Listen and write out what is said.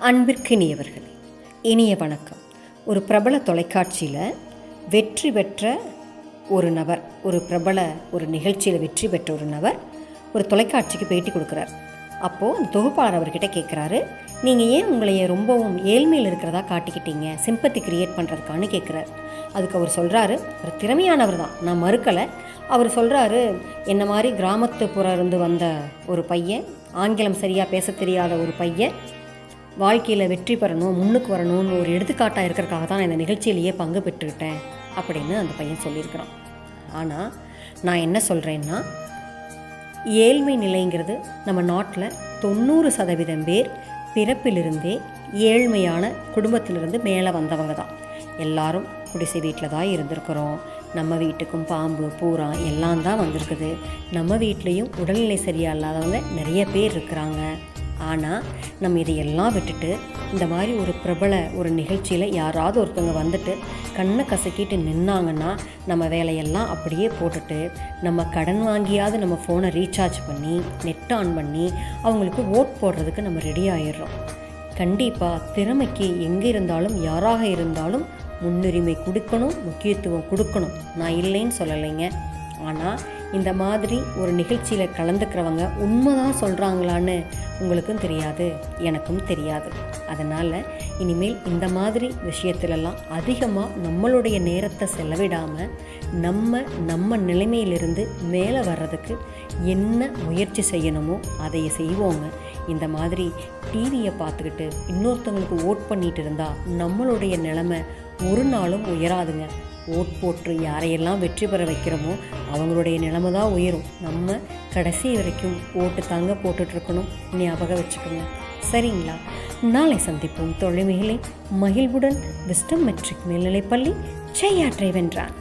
அன்பிற்கினியவர்களே, இனிய வணக்கம். ஒரு பிரபல தொலைக்காட்சியில் வெற்றி பெற்ற ஒரு நபர், ஒரு நிகழ்ச்சியில் வெற்றி பெற்ற ஒரு நபர் ஒரு தொலைக்காட்சிக்கு பேட்டி கொடுக்குறார். அப்போது அந்த தொகுப்பாளர் அவர்கிட்ட கேட்குறாரு, நீங்கள் ஏன் உங்களைய ரொம்பவும் ஏழ்மையில் இருக்கிறதா காட்டிக்கிட்டீங்க, சிம்பத்தி கிரியேட் பண்ணுறதுக்கான்னு கேட்குறாரு. அதுக்கு அவர் சொல்கிறாரு, ஒரு திறமையானவர் தான், நான் மறுக்கலை. அவர் சொல்கிறாரு, என்ன மாதிரி கிராமத்துப்புறம் இருந்து வந்த ஒரு பையன், ஆங்கிலம் சரியாக பேச தெரியாத ஒரு பையன் வாழ்க்கையில் வெற்றி பெறணும், முன்னுக்கு வரணும்னு ஒரு எடுத்துக்காட்டாக இருக்கிறதுக்காக தான் நான் இந்த நிகழ்ச்சியிலேயே பங்கு பெற்றுக்கிட்டேன் அப்படின்னு அந்த பையன் சொல்லியிருக்கிறான். ஆனால் நான் என்ன சொல்கிறேன்னா, ஏழ்மை நிலைங்கிறது நம்ம நாட்டில் 90% பேர் பிறப்பிலிருந்தே ஏழ்மையான குடும்பத்திலிருந்து மேலே வந்தவங்க தான். எல்லாரும் குடிசை வீட்டில் தான் இருந்திருக்கிறோம். நம்ம வீட்டுக்கும் பாம்பு பூரா எல்லாம் தான் வந்திருக்குது. நம்ம வீட்லேயும் உடல்நிலை சரியாக இல்லாதவங்க நிறைய பேர் இருக்கிறாங்க. ஆனால் நம்ம இதையெல்லாம் விட்டுட்டு இந்த மாதிரி ஒரு பிரபல ஒரு நிகழ்ச்சியில் யாராவது ஒருத்தவங்க வந்துட்டு கண்ணை கசக்கிட்டு நின்னாங்கன்னா நம்ம வேலையெல்லாம் அப்படியே போட்டுட்டு நம்ம கடன் வாங்கியாவது நம்ம ஃபோனை ரீசார்ஜ் பண்ணி நெட் ஆன் பண்ணி அவங்களுக்கு ஓட் போடுறதுக்கு நம்ம ரெடி ஆகிடுறோம். கண்டிப்பாக திறமைக்கு எங்கே இருந்தாலும் யாராக இருந்தாலும் முன்னுரிமை கொடுக்கணும், முக்கியத்துவம் கொடுக்கணும். நான் இல்லைன்னு சொல்லலைங்க. ஆனால் இந்த மாதிரி ஒரு நிகழ்ச்சியில் கலந்துக்கிறவங்க உண்மைதான் சொல்கிறாங்களான்னு உங்களுக்கும் தெரியாது, எனக்கும் தெரியாது. அதனால் இனிமேல் இந்த மாதிரி விஷயத்துலலாம் அதிகமாக நம்மளுடைய நேரத்தை செலவிடாமல் நம்ம நிலைமையிலிருந்து மேலே வர்றதுக்கு என்ன முயற்சி செய்யணுமோ அதை செய்வோங்க. இந்த மாதிரி டிவியை பார்த்துக்கிட்டு இன்னொருத்தவங்களுக்கு ஓட் பண்ணிகிட்டு இருந்தால் நம்மளுடைய நிலைமை ஒரு நாளும் உயராதுங்க. ஓட் போட்டு யாரையெல்லாம் வெற்றி பெற வைக்கிறோமோ அவங்களுடைய நிலைமை தான் உயரும். நம்ம கடைசி வரைக்கும் ஓட்டு தாங்க போட்டுட்ருக்கணும், ஞாபகம் வச்சுக்கோங்க. சரிங்களா? நாளை சந்திப்போம் தோழிமைகளே. மகிழ்வுடன் விஸ்டம் மெட்ரிக் மேல்நிலைப்பள்ளி, செய்யாற்றை வென்றான்.